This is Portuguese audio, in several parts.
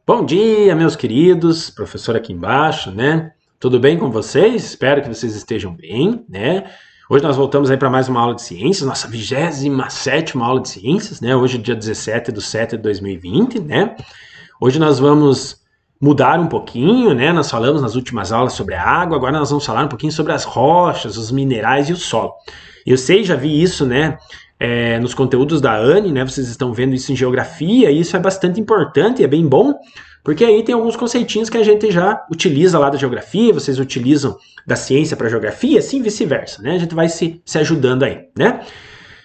Bom dia, meus queridos, professor aqui embaixo, né? Tudo bem com vocês? Espero que vocês estejam bem, né? Hoje nós voltamos aí para mais uma aula de ciências, nossa 27ª aula de ciências, né? Hoje, dia 17/7/2020, né? Hoje nós vamos mudar um pouquinho, né? Nós falamos nas últimas aulas sobre a água, agora nós vamos falar um pouquinho sobre as rochas, os minerais e o solo. Eu sei, já vi isso, né? Nos conteúdos da Anne, né? Vocês estão vendo isso em geografia, e isso é bastante importante, é bem bom, porque aí tem alguns conceitinhos que a gente já utiliza lá da geografia, vocês utilizam da ciência para geografia, assim vice-versa, né? A gente vai se ajudando aí, né?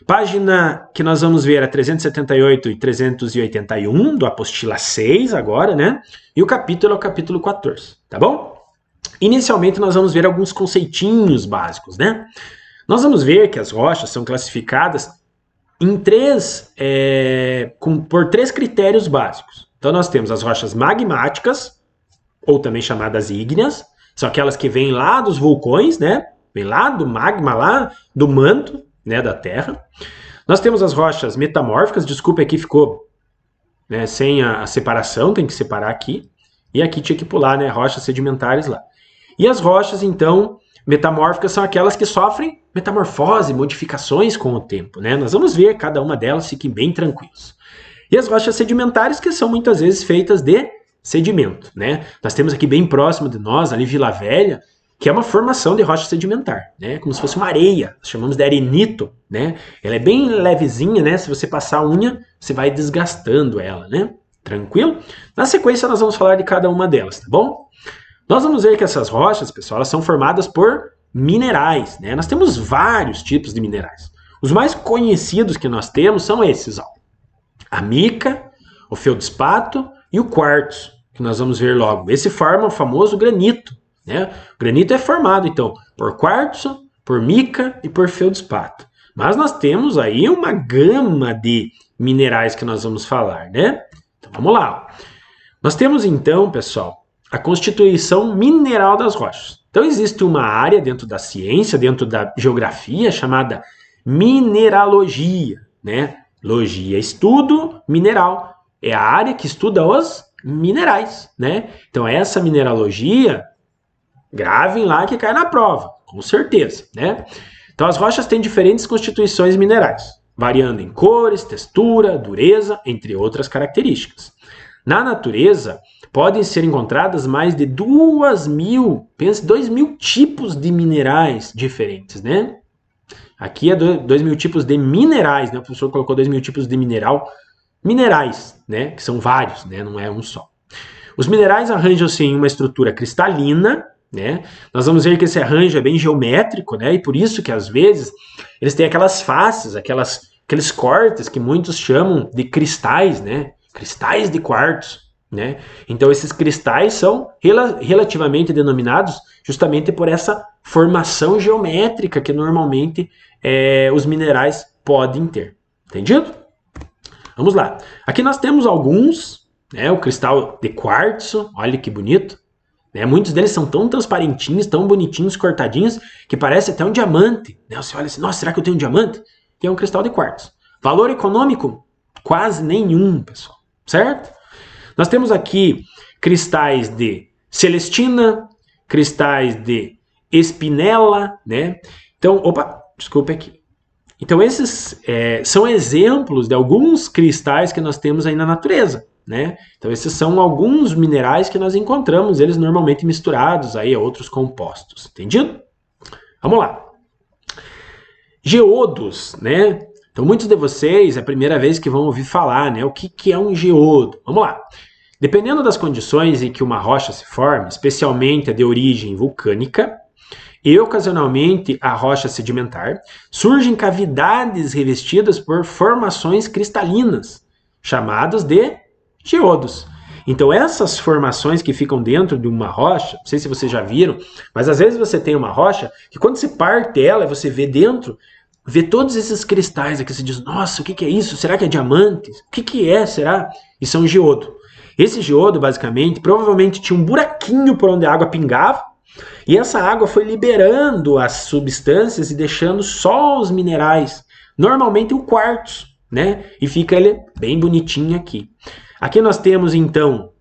Página que nós vamos ver é 378 e 381 do apostila 6 agora, né? E o capítulo é o capítulo 14, tá bom? Inicialmente nós vamos ver alguns conceitinhos básicos, né? Nós vamos ver que as rochas são classificadas em por três critérios básicos. Então nós temos as rochas magmáticas, ou também chamadas ígneas, são aquelas que vêm lá dos vulcões, né? Vem lá do magma, lá do manto, né, da Terra. Nós temos as rochas metamórficas, desculpa, aqui ficou, né, sem a separação, tem que separar aqui. E aqui tinha que pular, né, rochas sedimentares lá. E as rochas, então, metamórficas são aquelas que sofrem metamorfose, modificações com o tempo, né? Nós vamos ver cada uma delas, fiquem bem tranquilos. E as rochas sedimentares, que são muitas vezes feitas de sedimento, né? Nós temos aqui bem próximo de nós, ali Vila Velha, que é uma formação de rocha sedimentar, né? Como se fosse uma areia, chamamos de arenito, né? Ela é bem levezinha, né? Se você passar a unha, você vai desgastando ela, né? Tranquilo? Na sequência, nós vamos falar de cada uma delas, tá bom? Nós vamos ver que essas rochas, pessoal, elas são formadas por minerais, né? Nós temos vários tipos de minerais. Os mais conhecidos que nós temos são esses, ó. A mica, o feldspato e o quartzo, que nós vamos ver logo. Esse forma o famoso granito, né? O granito é formado, então, por quartzo, por mica e por feldspato. Mas nós temos aí uma gama de minerais que nós vamos falar, né? Então, vamos lá. Ó. Nós temos, então, pessoal, a constituição mineral das rochas. Então, existe uma área dentro da ciência, dentro da geografia, chamada mineralogia, né? Logia, estudo, mineral. É a área que estuda os minerais, né? Então, essa mineralogia, gravem lá que cai na prova, com certeza, né? Então, as rochas têm diferentes constituições minerais, variando em cores, textura, dureza, entre outras características. Na natureza, podem ser encontradas mais de 2.000 tipos de minerais diferentes, né? Aqui é 2.000 tipos de minerais, né? O professor colocou 2.000 tipos de minerais, né? Que são vários, né? Não é um só. Os minerais arranjam-se em uma estrutura cristalina, né? Nós vamos ver que esse arranjo é bem geométrico, né? E por isso que às vezes eles têm aquelas faces, aqueles cortes que muitos chamam de cristais, né? Cristais de quartzo, né? Então esses cristais são relativamente denominados justamente por essa formação geométrica que normalmente os minerais podem ter. Entendido? Vamos lá. Aqui nós temos alguns, né? O cristal de quartzo, olha que bonito. Né? Muitos deles são tão transparentinhos, tão bonitinhos, cortadinhos, que parece até um diamante. Né? Você olha assim, nossa, será que eu tenho um diamante? E é um cristal de quartzo. Valor econômico? Quase nenhum, pessoal. Certo? Nós temos aqui cristais de celestina, cristais de espinela, né? Então, desculpa aqui. Então, esses são exemplos de alguns cristais que nós temos aí na natureza, né? Então, esses são alguns minerais que nós encontramos, eles normalmente misturados aí a outros compostos, entendido? Vamos lá. Geodos, né? Então, muitos de vocês é a primeira vez que vão ouvir falar, né? O que é um geodo? Vamos lá. Dependendo das condições em que uma rocha se forma, especialmente a de origem vulcânica, e ocasionalmente a rocha sedimentar, surgem cavidades revestidas por formações cristalinas, chamadas de geodos. Então essas formações que ficam dentro de uma rocha, não sei se vocês já viram, mas às vezes você tem uma rocha que quando você parte ela e você vê dentro, vê todos esses cristais aqui, você diz, nossa, o que é isso? Será que é diamante? O que é, será? Isso é um geodo. Esse geodo, basicamente, provavelmente tinha um buraquinho por onde a água pingava, e essa água foi liberando as substâncias e deixando só os minerais, normalmente o quartzo, né? E fica ele bem bonitinho aqui. Aqui nós temos, então,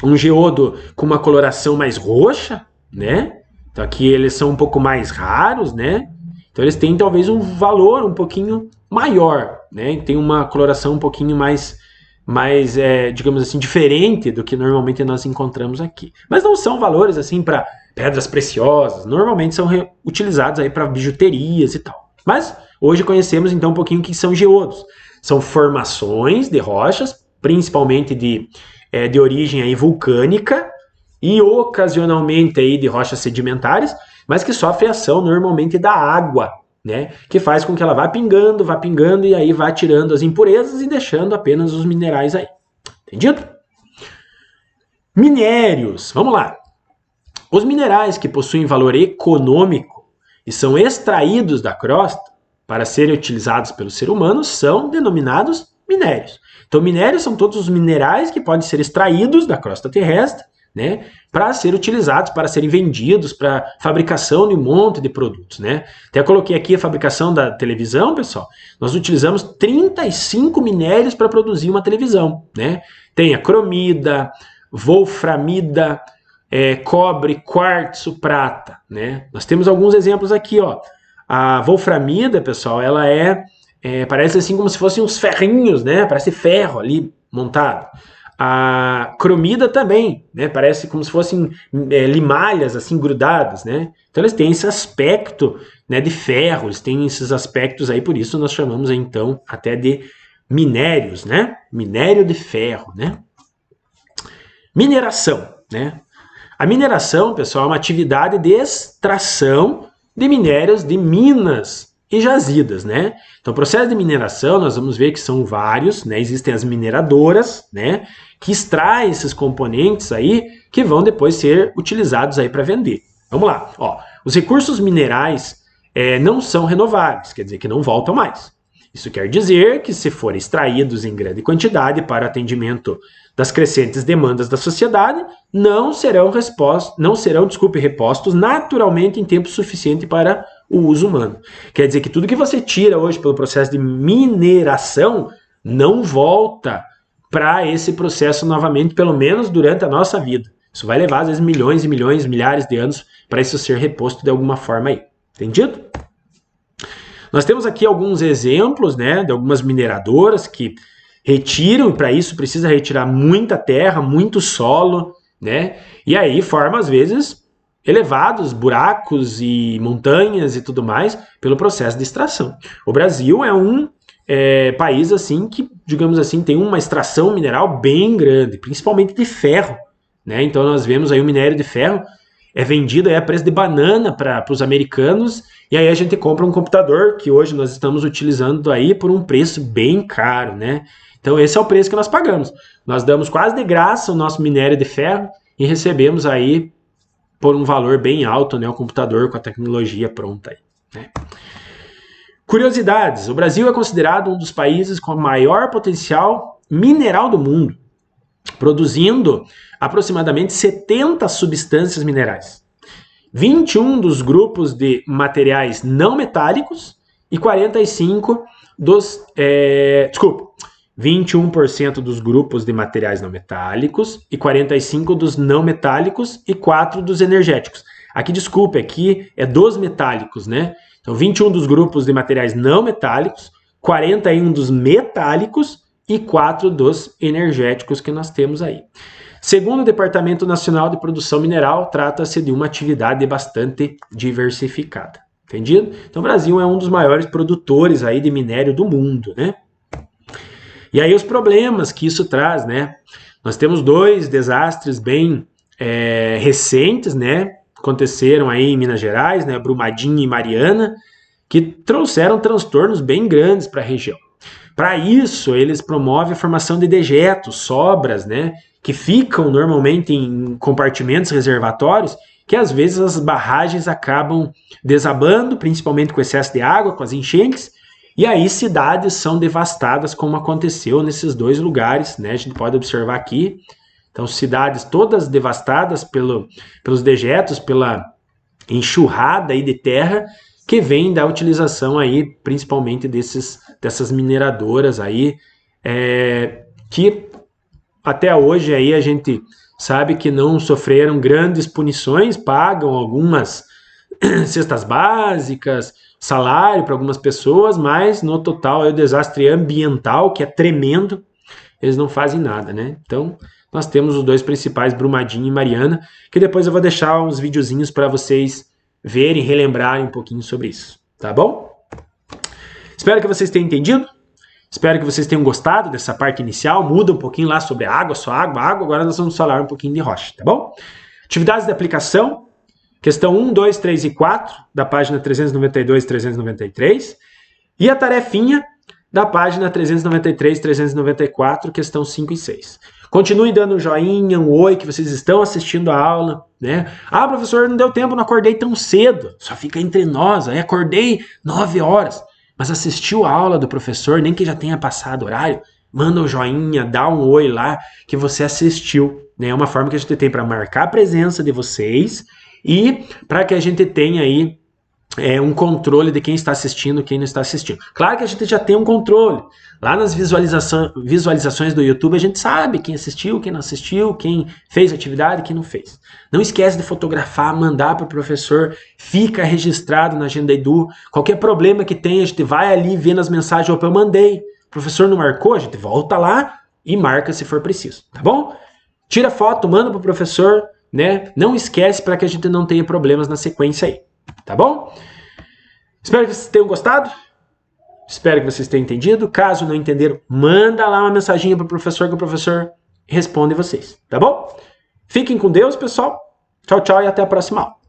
um geodo com uma coloração mais roxa, né? Então aqui eles são um pouco mais raros, né? Então eles têm talvez um valor um pouquinho maior, né? Tem uma coloração um pouquinho mais digamos assim, diferente do que normalmente nós encontramos aqui. Mas não são valores assim para pedras preciosas, normalmente são utilizados aí para bijuterias e tal. Mas hoje conhecemos então um pouquinho o que são geodos. São formações de rochas, principalmente de origem aí vulcânica e ocasionalmente aí de rochas sedimentares, mas que sofrem ação normalmente da água, né? Que faz com que ela vá pingando e aí vá tirando as impurezas e deixando apenas os minerais aí. Entendido? Minérios. Vamos lá. Os minerais que possuem valor econômico e são extraídos da crosta para serem utilizados pelo ser humano são denominados minérios. Então, minérios são todos os minerais que podem ser extraídos da crosta terrestre, né, para serem utilizados, para serem vendidos, para fabricação de um monte de produtos, né? Até coloquei aqui a fabricação da televisão, pessoal. Nós utilizamos 35 minérios para produzir uma televisão, né? Tem a cromida, wolframida, cobre, quartzo, prata, né? Nós temos alguns exemplos aqui, ó. A wolframida, pessoal, ela parece assim como se fossem uns ferrinhos, né? Parece ferro ali montado. A cromida também, né? Parece como se fossem limalhas assim grudadas, né? Então eles têm esse aspecto, né, de ferro, eles têm esses aspectos aí, por isso nós chamamos então até de minérios, né? Minério de ferro, né? Mineração, né? A mineração, pessoal, é uma atividade de extração de minérios de minas e jazidas, né? Então, o processo de mineração, nós vamos ver que são vários, né? Existem as mineradoras, né? Que extraem esses componentes aí, que vão depois ser utilizados aí para vender. Vamos lá, ó. Os recursos minerais não são renováveis, quer dizer que não voltam mais. Isso quer dizer que, se forem extraídos em grande quantidade para atendimento das crescentes demandas da sociedade, não serão repostos naturalmente em tempo suficiente para o uso humano. Quer dizer que tudo que você tira hoje pelo processo de mineração não volta para esse processo novamente, pelo menos durante a nossa vida. Isso vai levar, às vezes, milhões e milhões, milhares de anos para isso ser reposto de alguma forma aí. Entendido? Nós temos aqui alguns exemplos, né, de algumas mineradoras que retiram, e para isso precisa retirar muita terra, muito solo, né, e aí forma, às vezes, elevados buracos e montanhas e tudo mais pelo processo de extração. O Brasil é um país assim que, digamos assim, tem uma extração mineral bem grande, principalmente de ferro, né? Então nós vemos aí o minério de ferro vendido a preço de banana para os americanos, e aí a gente compra um computador que hoje nós estamos utilizando aí por um preço bem caro, né? Então esse é o preço que nós pagamos. Nós damos quase de graça o nosso minério de ferro e recebemos aí por um valor bem alto, né, o computador com a tecnologia pronta aí, né? Curiosidades: o Brasil é considerado um dos países com maior potencial mineral do mundo, produzindo aproximadamente 70 substâncias minerais, 21 dos grupos de materiais não metálicos e 45 dos... 21% dos grupos de materiais não metálicos e 45 dos não metálicos e 4 dos energéticos. Aqui, desculpe, aqui é dos metálicos, né? Então, 21 dos grupos de materiais não metálicos, 41 dos metálicos e 4 dos energéticos que nós temos aí. Segundo o Departamento Nacional de Produção Mineral, trata-se de uma atividade bastante diversificada. Entendido? Então, o Brasil é um dos maiores produtores aí de minério do mundo, né? E aí os problemas que isso traz, né? Nós temos 2 desastres bem recentes, né? Aconteceram aí em Minas Gerais, né? Brumadinho e Mariana, que trouxeram transtornos bem grandes para a região. Para isso, eles promovem a formação de dejetos, sobras, né? Que ficam normalmente em compartimentos reservatórios, que às vezes as barragens acabam desabando, principalmente com excesso de água, com as enchentes, e aí cidades são devastadas, como aconteceu nesses 2 lugares, né? A gente pode observar aqui. Então, cidades todas devastadas pelos dejetos, pela enxurrada aí de terra que vem da utilização aí, principalmente dessas mineradoras aí, que até hoje aí a gente sabe que não sofreram grandes punições, pagam algumas cestas básicas, salário para algumas pessoas, mas no total é o desastre ambiental, que é tremendo, eles não fazem nada, né? Então, nós temos os dois principais, Brumadinho e Mariana, que depois eu vou deixar uns videozinhos para vocês verem, relembrarem um pouquinho sobre isso, tá bom? Espero que vocês tenham entendido. Espero que vocês tenham gostado dessa parte inicial. Muda um pouquinho lá sobre água, só água. Agora nós vamos falar um pouquinho de rocha, tá bom? Atividades de aplicação. Questão 1, 2, 3 e 4, da página 392 e 393. E a tarefinha da página 393 e 394, questão 5 e 6. Continue dando um joinha, um oi, que vocês estão assistindo a aula, né? Ah, professor, não deu tempo, não acordei tão cedo. Só fica entre nós, aí acordei 9 horas. Mas assistiu a aula do professor, nem que já tenha passado o horário, manda um joinha, dá um oi lá que você assistiu. Né? É uma forma que a gente tem para marcar a presença de vocês e para que a gente tenha aí um controle de quem está assistindo e quem não está assistindo. Claro que a gente já tem um controle. Lá nas visualizações do YouTube a gente sabe quem assistiu, quem não assistiu, quem fez atividade, quem não fez. Não esquece de fotografar, mandar para o professor, fica registrado na Agenda Edu. Qualquer problema que tenha, a gente vai ali ver nas mensagens, opa, eu mandei. O professor não marcou, a gente volta lá e marca se for preciso, tá bom? Tira foto, manda para o professor, né? Não esquece para que a gente não tenha problemas na sequência aí. Tá bom? Espero que vocês tenham gostado. Espero que vocês tenham entendido. Caso não entenderam, manda lá uma mensaginha para o professor que o professor responde vocês. Tá bom? Fiquem com Deus, pessoal. Tchau, tchau e até a próxima aula.